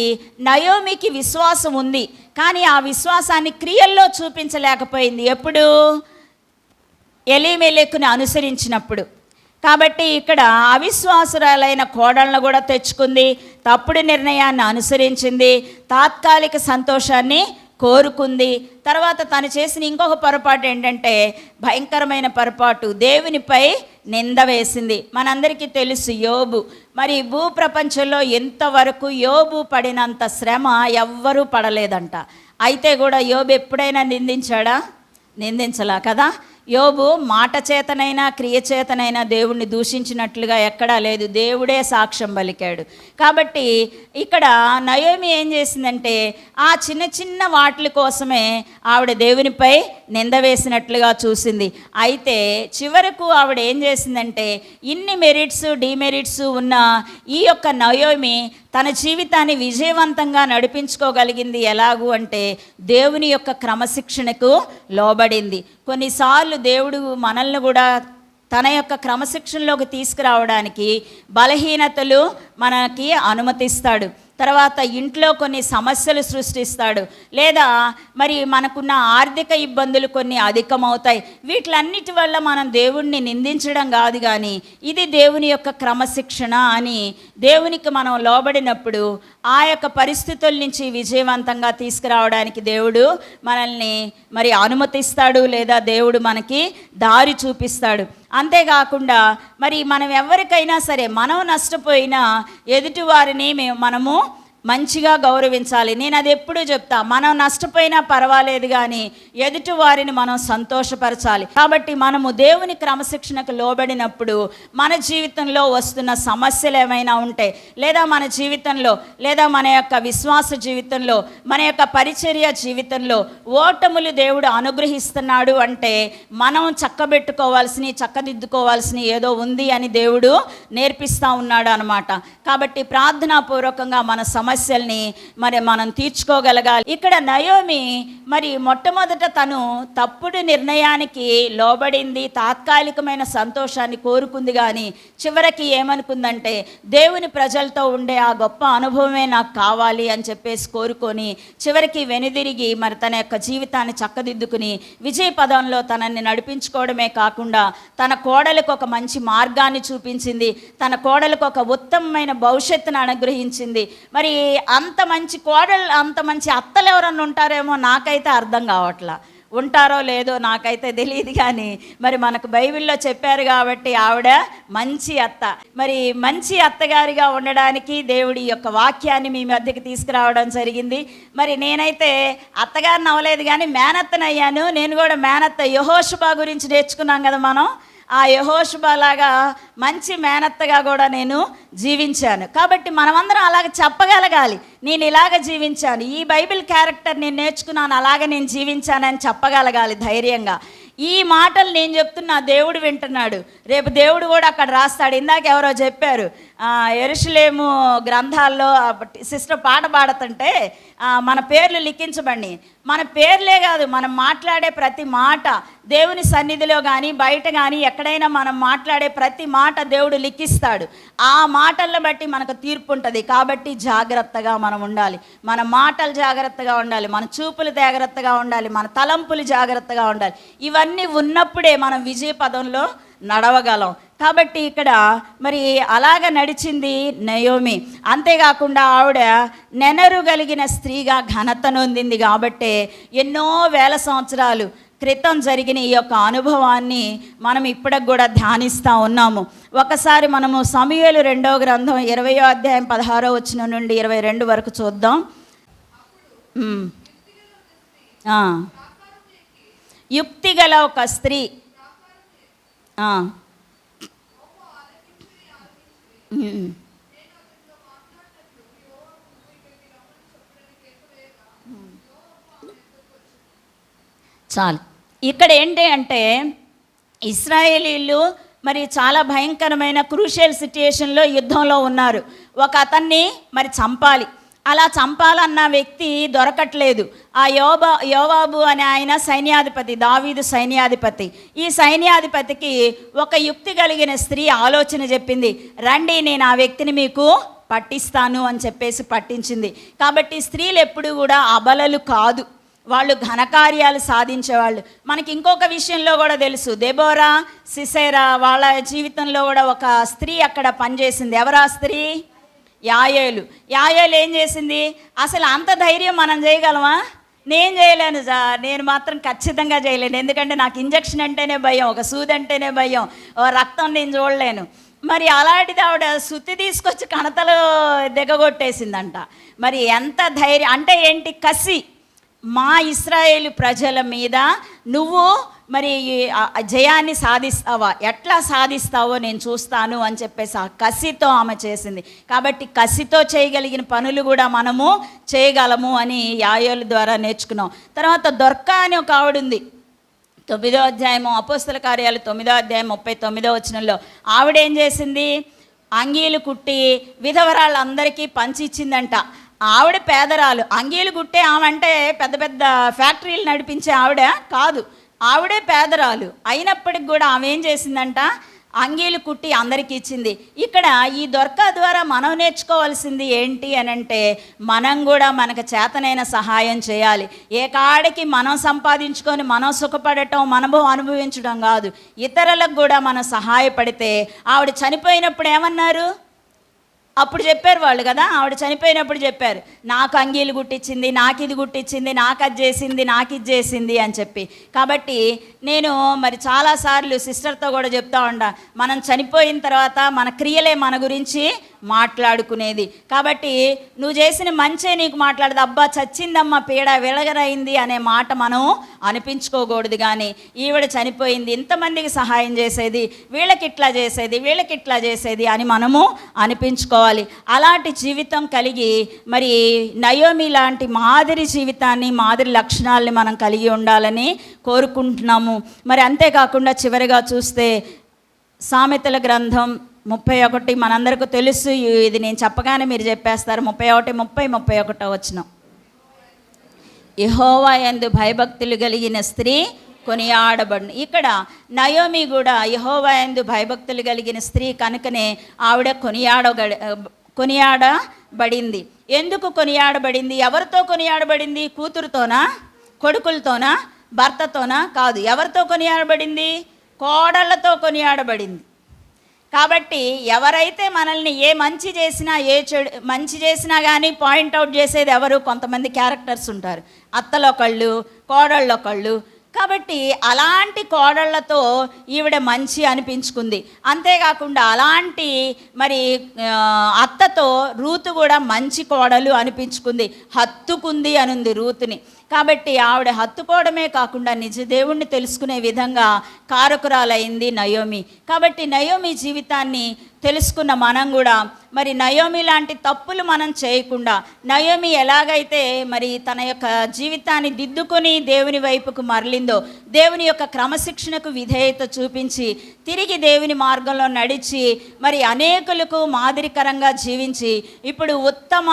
నయోమికి విశ్వాసం ఉంది, కానీ ఆ విశ్వాసాన్ని క్రియల్లో చూపించలేకపోయింది. ఎప్పుడు? ఎలీమెలెకుని అనుసరించినప్పుడు. కాబట్టి ఇక్కడ అవిశ్వాసురాలైన కోడళ్ళను కూడా తెచ్చుకుంది, తప్పుడు నిర్ణయాన్ని అనుసరించింది, తాత్కాలిక సంతోషాన్ని కోరుకుంది. తర్వాత తను చేసిన ఇంకొక పొరపాటు ఏంటంటే భయంకరమైన పొరపాటు, దేవునిపై నింద వేసింది. మనందరికీ తెలుసు యోబు. మరి భూప్రపంచంలో ఎంతవరకు యోబు పడినంత శ్రమ ఎవ్వరూ పడలేదంట. అయితే కూడా యోబు ఎప్పుడైనా నిందించాడా? నిందించలా కదా. యోబు మాట చేతనైనా క్రియ చేతనైనా దేవుణ్ణి దూషించినట్లుగా ఎక్కడా లేదు, దేవుడే సాక్ష్యం పలికాడు. కాబట్టి ఇక్కడ నయోమి ఏం చేసిందంటే ఆ చిన్న చిన్న వాటి కోసమే ఆవిడ దేవునిపై నింద వేసినట్లుగా చూసింది. అయితే చివరకు ఆవిడ ఏం చేసిందంటే ఇన్ని మెరిట్స్ డిమెరిట్స్ ఉన్న ఈ యొక్క నయోమి తన జీవితాన్ని విజయవంతంగా నడిపించుకోగలిగింది. ఎలాగూ అంటే దేవుని యొక్క క్రమశిక్షణకు లోబడింది. కొన్నిసార్లు దేవుడు మనల్ని కూడా తన యొక్క క్రమశిక్షణలోకి తీసుకురావడానికి బలహీనతలు మనకి అనుమతిస్తాడు. తర్వాత ఇంట్లో కొన్ని సమస్యలు సృష్టిస్తాడు, లేదా మరి మనకున్న ఆర్థిక ఇబ్బందులు కొన్ని అధికమవుతాయి. వీటిలన్నిటి వల్ల మనం దేవుణ్ణి నిందించడం కాదు, కానీ ఇది దేవుని యొక్క క్రమశిక్షణ అని దేవునికి మనం లోబడినప్పుడు ఆ యొక్క పరిస్థితుల నుంచి విజయవంతంగా తీసుకురావడానికి దేవుడు మనల్ని మరి అనుమతిస్తాడు, లేదా దేవుడు మనకి దారి చూపిస్తాడు. అంతేకాకుండా మరి మనం ఎవరికైనా సరే మనం నష్టపోయినా ఎదుటివారిని మనము మంచిగా గౌరవించాలి. నేను అది ఎప్పుడూ చెప్తా, మనం నష్టపోయినా పర్వాలేదు, కానీ ఎదుటి వారిని మనం సంతోషపరచాలి. కాబట్టి మనము దేవుని క్రమశిక్షణకు లోబడినప్పుడు మన జీవితంలో వస్తున్న సమస్యలు ఏమైనా ఉంటే, లేదా మన జీవితంలో, లేదా మన యొక్క విశ్వాస జీవితంలో, మన యొక్క పరిచర్య జీవితంలో ఓటములు దేవుడు అనుగ్రహిస్తున్నాడు అంటే మనం చక్కదిద్దుకోవాల్సిన ఏదో ఉంది అని దేవుడు నేర్పిస్తూ ఉన్నాడు అన్నమాట. కాబట్టి ప్రార్థనాపూర్వకంగా మన సమస్యల్ని మరి మనం తీర్చుకోగలగాలి. ఇక్కడ నయోమి మరి మొట్టమొదట తను తప్పుడు నిర్ణయానికి లోబడింది, తాత్కాలికమైన సంతోషాన్ని కోరుకుంది, కానీ చివరికి ఏమనుకుందంటే దేవుని ప్రజలతో ఉండే ఆ గొప్ప అనుభవమే నాకు కావాలి అని చెప్పేసి కోరుకొని చివరికి వెనుదిరిగి మరి తన యొక్క జీవితాన్ని చక్కదిద్దుకుని విజయ పదంలో తనని నడిపించుకోవడమే కాకుండా తన కోడలకు ఒక మంచి మార్గాన్ని చూపించింది, తన కోడలకు ఒక ఉత్తమమైన భవిష్యత్తును అనుగ్రహించింది. మరి అంత మంచి కోడలు, అంత మంచి అత్తలు ఎవరన్నా ఉంటారేమో నాకైతే అర్థం కావట్లా. ఉంటారో లేదో నాకైతే తెలియదు, కానీ మరి మనకు బైబిల్లో చెప్పారు కాబట్టి ఆవిడ మంచి అత్త. మరి మంచి అత్తగారిగా ఉండడానికి దేవుడి యొక్క వాక్యాన్ని మీ మధ్యకి తీసుకురావడం జరిగింది. మరి నేనైతే అత్తగారిని అవ్వలేదు, కానీ మేనత్తనయ్యాను. నేను కూడా మేనత్త యెహోషువ గురించి నేర్చుకున్నాం కదా మనం. ఆ యెహోషువ లాగా మంచి మేనత్తగా కూడా నేను జీవించాను. కాబట్టి మనమందరం అలాగ చెప్పగలగాలి, నేను ఇలాగ జీవించాను, ఈ బైబిల్ క్యారెక్టర్ నేను నేర్చుకున్నాను, అలాగే నేను జీవించానని చెప్పగలగాలి ధైర్యంగా. ఈ మాటలు నేను చెప్తున్నా, దేవుడు వింటున్నాడు. రేపు దేవుడు కూడా అక్కడ రాస్తాడు. ఇందాక ఎవరో చెప్పారు, యెరూషలేము గ్రంథాల్లో సిస్టర్ పాట పాడుతుంటే మన పేర్లు లిఖించబడి, మన పేర్లే కాదు మనం మాట్లాడే ప్రతి మాట దేవుని సన్నిధిలో కానీ బయట కానీ ఎక్కడైనా మనం మాట్లాడే ప్రతి మాట దేవుడు లిఖిస్తాడు. ఆ మాటలను బట్టి మనకు తీర్పు ఉంటుంది. కాబట్టి జాగ్రత్తగా మనం ఉండాలి, మన మాటలు జాగ్రత్తగా ఉండాలి, మన చూపులు జాగ్రత్తగా ఉండాలి, మన తలంపులు జాగ్రత్తగా ఉండాలి. ఇవన్నీ ఉన్నప్పుడే మనం విజయ పదంలో నడవగలం. కాబట్టి ఇక్కడ మరి అలాగ నడిచింది నయోమి. అంతేకాకుండా ఆవిడ నెనరు కలిగిన స్త్రీగా ఘనత నొందింది. కాబట్టి ఎన్నో వేల సంవత్సరాలు క్రితం జరిగిన ఈ యొక్క అనుభవాన్ని మనం ఇప్పటికి కూడా ధ్యానిస్తూ ఉన్నాము. ఒకసారి మనము సమూయేలు 2వ గ్రంథం 20వ అధ్యాయం 16వ వచనం నుండి 22 వరకు చూద్దాం. యుక్తిగల ఒక స్త్రీ చాలు. ఇక్కడ ఏంటి అంటే ఇశ్రాయేలీలు మరి చాలా భయంకరమైన క్రూషియల్ సిట్యుయేషన్లో యుద్ధంలో ఉన్నారు. ఒక అతన్ని మరి చంపాలి. అలా చంపాలన్న వ్యక్తి దొరకట్లేదు. ఆ యోవాబు అనే ఆయన సైన్యాధిపతి, దావీదు సైన్యాధిపతి. ఈ సైన్యాధిపతికి ఒక యుక్తి కలిగిన స్త్రీ ఆలోచన చెప్పింది, రండి నేను ఆ వ్యక్తిని మీకు పట్టిస్తాను అని చెప్పేసి పట్టించింది. కాబట్టి స్త్రీలు ఎప్పుడు కూడా అబలలు కాదు, వాళ్ళు ఘనకార్యాలు సాధించేవాళ్ళు. మనకి ఇంకొక విషయంలో కూడా తెలుసు, దెబోరా, సిసెరా వాళ్ళ జీవితంలో కూడా ఒక స్త్రీ అక్కడ పనిచేసింది. ఎవరా స్త్రీ? యాయేలు. యాయేలు ఏం చేసింది? అసలు అంత ధైర్యం మనం చేయగలమా? నేను చేయలేను నేను మాత్రం ఖచ్చితంగా చేయలేను. ఎందుకంటే నాకు ఇంజక్షన్ అంటేనే భయం, ఒక సూది అంటేనే భయం, రక్తం నేను చూడలేను. మరి అలాంటిది ఆవిడ సుత్తి తీసుకొచ్చి కణతలు దిగగొట్టేసిందంట. మరి ఎంత ధైర్యం అంటే ఏంటి? కసి. మా ఇశ్రాయేలు ప్రజల మీద నువ్వు మరి జయాన్ని సాధిస్తావా, ఎట్లా సాధిస్తావో నేను చూస్తాను అని చెప్పేసి ఆ కసితో ఆమె చేసింది. కాబట్టి కసితో చేయగలిగిన పనులు కూడా మనము చేయగలము అని యాయేలు ద్వారా నేర్చుకున్నాం. తర్వాత దొర్కా అని ఒక ఆవిడ ఉంది. 9వ అధ్యాయము అపోస్తల కార్యాలు 9వ అధ్యాయం 39వ వచనంలో ఆవిడ ఏం చేసింది? అంగీలు కుట్టి విధవరాళ్ళందరికీ పంచి ఇచ్చిందంట. ఆవిడ పేదరాలు, అంగీలు కుట్టే ఆమె అంటే పెద్ద పెద్ద ఫ్యాక్టరీలు నడిపించే ఆవిడ కాదు, ఆవిడే పేదరాలు. అయినప్పటికి కూడా ఆమె ఏం చేసిందంట? అంగీలు కుట్టి అందరికీ ఇచ్చింది. ఇక్కడ ఈ దొర్కా ద్వారా మనం నేర్చుకోవాల్సింది ఏంటి అని అంటే, మనం కూడా మనకు చేతనైన సహాయం చేయాలి. ఏ కాడికి మనం సంపాదించుకొని మనం సుఖపడటం, మనము అనుభవించడం కాదు, ఇతరులకు కూడా మనం సహాయపడితే. ఆవిడ చనిపోయినప్పుడు ఏమన్నారు? అప్పుడు చెప్పారు వాళ్ళు కదా, ఆవిడ చనిపోయినప్పుడు చెప్పారు, నాకు అంగీలు కుట్టించింది, నాకు ఇది కుట్టించింది, నాకు అది చేసింది, నాకు ఇది చేసింది అని చెప్పి. కాబట్టి నేను మరి చాలాసార్లు సిస్టర్తో కూడా చెప్తా ఉంటా, మనం చనిపోయిన తర్వాత మన క్రియలే మన గురించి మాట్లాడుకునేది. కాబట్టి నువ్వు చేసిన మంచే నీకు మాట్లాడదు, అబ్బా చచ్చిందమ్మా పీడ వెలగరైంది అనే మాట మనం అనిపించుకోకూడదు. కానీ ఈవిడ చనిపోయింది, ఇంతమందికి సహాయం చేసేది, వీళ్ళకి ఇట్లా చేసేది, వీళ్ళకి ఇట్లా చేసేది అని మనము అనిపించుకోవాలి. అలాంటి జీవితం కలిగి మరి నయోమి లాంటి మాదిరి జీవితాన్ని, మాదిరి లక్షణాలని మనం కలిగి ఉండాలని కోరుకుంటున్నాము. మరి అంతేకాకుండా చివరిగా చూస్తే సామెతల గ్రంథం 31 మనందరికీ తెలుసు, ఇది నేను చెప్పగానే మీరు చెప్పేస్తారు. 31, 30, 31 వచనం. యెహోవా యందు భయభక్తులు కలిగిన స్త్రీ కొనియాడబడును. ఇక్కడ నయోమి కూడా యెహోవా యందు భయభక్తులు కలిగిన స్త్రీ కనుకనే ఆవిడ కొనియాడబడింది. ఎందుకు కొనియాడబడింది? ఎవరితో కొనియాడబడింది? కూతురుతోనా, కొడుకులతోనా, భర్తతోనా? కాదు. ఎవరితో కొనియాడబడింది? కోడళ్ళతో కొనియాడబడింది. కాబట్టి ఎవరైతే మనల్ని ఏ మంచి చేసినా, ఏ చెడు మంచి చేసినా కానీ పాయింట్అవుట్ చేసేది ఎవరు? కొంతమంది క్యారెక్టర్స్ ఉంటారు, అత్తలొకళ్ళు, కోడళ్ళొకళ్ళు. కాబట్టి అలాంటి కోడళ్లతో ఈవిడ మంచి అనిపించుకుంది. అంతేకాకుండా అలాంటి మరి అత్తతో రూతు కూడా మంచి కోడలు అనిపించుకుంది, హత్తుకుంది అనుంది రూతుని. కాబట్టి ఆవిడ హత్తుకోవడమే కాకుండా నిజ దేవుణ్ణి తెలుసుకునే విధంగా కారకురాలైంది నయోమి. కాబట్టి నయోమి జీవితాన్ని తెలుసుకున్న మనం కూడా మరి నయోమి లాంటి తప్పులు మనం చేయకుండా, నయోమి ఎలాగైతే మరి తన యొక్క జీవితాన్ని దిద్దుకొని దేవుని వైపుకు మరలిందో, దేవుని యొక్క క్రమశిక్షణకు విధేయత చూపించి తిరిగి దేవుని మార్గంలో నడిచి మరి అనేకులకు మాదిరికరంగా జీవించి ఇప్పుడు ఉత్తమ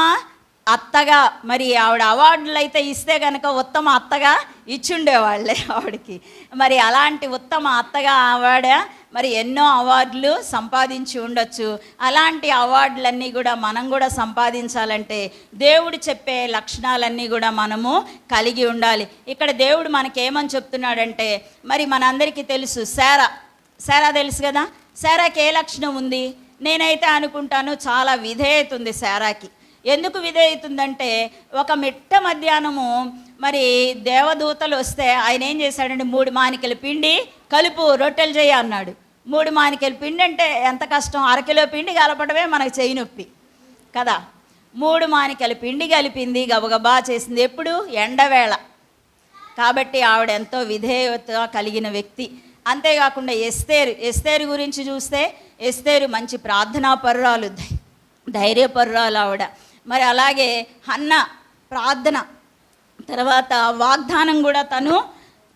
అత్తగా, మరి ఆవిడ అవార్డులు అయితే ఇస్తే కనుక ఉత్తమ అత్తగా ఇచ్చుండేవాళ్ళే ఆవిడకి. మరి అలాంటి ఉత్తమ అత్తగా ఆవిడ మరి ఎన్నో అవార్డులు సంపాదించి ఉండొచ్చు. అలాంటి అవార్డులన్నీ కూడా మనం కూడా సంపాదించాలంటే దేవుడు చెప్పే లక్షణాలన్నీ కూడా మనము కలిగి ఉండాలి. ఇక్కడ దేవుడు మనకేమని చెప్తున్నాడంటే, మరి మనందరికీ తెలుసు శారా తెలుసు కదా. శారాకి ఏ లక్షణం ఉంది? నేనైతే అనుకుంటాను చాలా విధేయత ఉంది శారాకి. ఎందుకు విధేయతుందంటే, ఒక మిట్ట మధ్యాహ్నము మరి దేవదూతలు వస్తే ఆయన ఏం చేశాడంటే, 3 మానికల పిండి కలుపు రొట్టెలు చేయ అన్నాడు. 3 మానికల పిండి అంటే ఎంత కష్టం, 1/2 కిలో పిండి కలపడమే మనకు చెయ్యి నొప్పి కదా. 3 మానికల పిండి కలిపింది, గబగబా చేసింది. ఎప్పుడు? ఎండవేళ. కాబట్టి ఆవిడ ఎంతో విధేయత కలిగిన వ్యక్తి. అంతేకాకుండా ఎస్తేరు గురించి చూస్తే, ఎస్తేరు మంచి ప్రార్థనా పరురాలు, ధైర్యపరురాలు ఆవిడ. మరి అలాగే హన్న ప్రార్థన, తర్వాత వాగ్దానం కూడా తను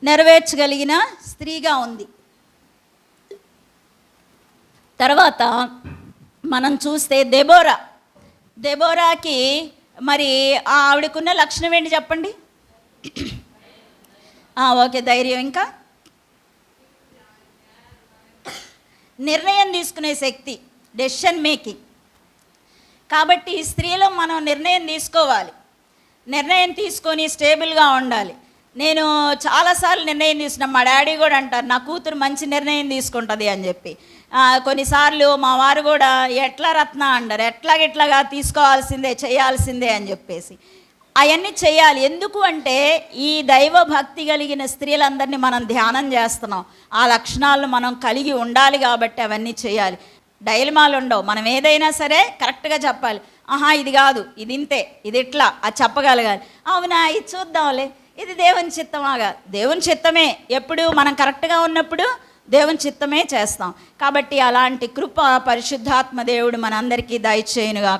నెరవేర్చగలిగిన స్త్రీగా ఉంది. తర్వాత మనం చూస్తే దెబోరాకి మరి ఆవిడకున్న లక్షణం ఏంటి చెప్పండి? ఓకే, ధైర్యం. ఇంకా నిర్ణయం తీసుకునే శక్తి, డెసిషన్ మేకింగ్. కాబట్టి స్త్రీలో మనం నిర్ణయం తీసుకోవాలి. నిర్ణయం తీసుకొని స్టేబుల్గా ఉండాలి. నేను చాలాసార్లు నిర్ణయం తీసుకున్నా. మా డాడీ కూడా అంటారు నా కూతురు మంచి నిర్ణయం తీసుకుంటుంది అని చెప్పి. కొన్నిసార్లు మా వారు కూడా ఎట్లా రత్న అంటారు, ఎట్లాగా తీసుకోవాల్సిందే, చేయాల్సిందే అని చెప్పేసి. అవన్నీ చేయాలి. ఎందుకు అంటే ఈ దైవ భక్తి కలిగిన స్త్రీలందరినీ మనం ధ్యానం చేస్తున్నాం. ఆ లక్షణాలను మనం కలిగి ఉండాలి కాబట్టి అవన్నీ చేయాలి. డైలమాలు ఉండవు. మనం ఏదైనా సరే కరెక్ట్గా చెప్పాలి. ఇది కాదు, ఇది ఇంతే, ఇది ఇట్లా, అది చెప్పగలగాలి. అవునా, ఇది చూద్దాంలే, ఇది దేవుని చిత్తమాగా. దేవుని చిత్తమే. ఎప్పుడు మనం కరెక్ట్గా ఉన్నప్పుడు దేవుని చిత్తమే చేస్తాం. కాబట్టి అలాంటి కృప పరిశుద్ధాత్మ దేవుడు మనందరికీ దయచేయునుగా.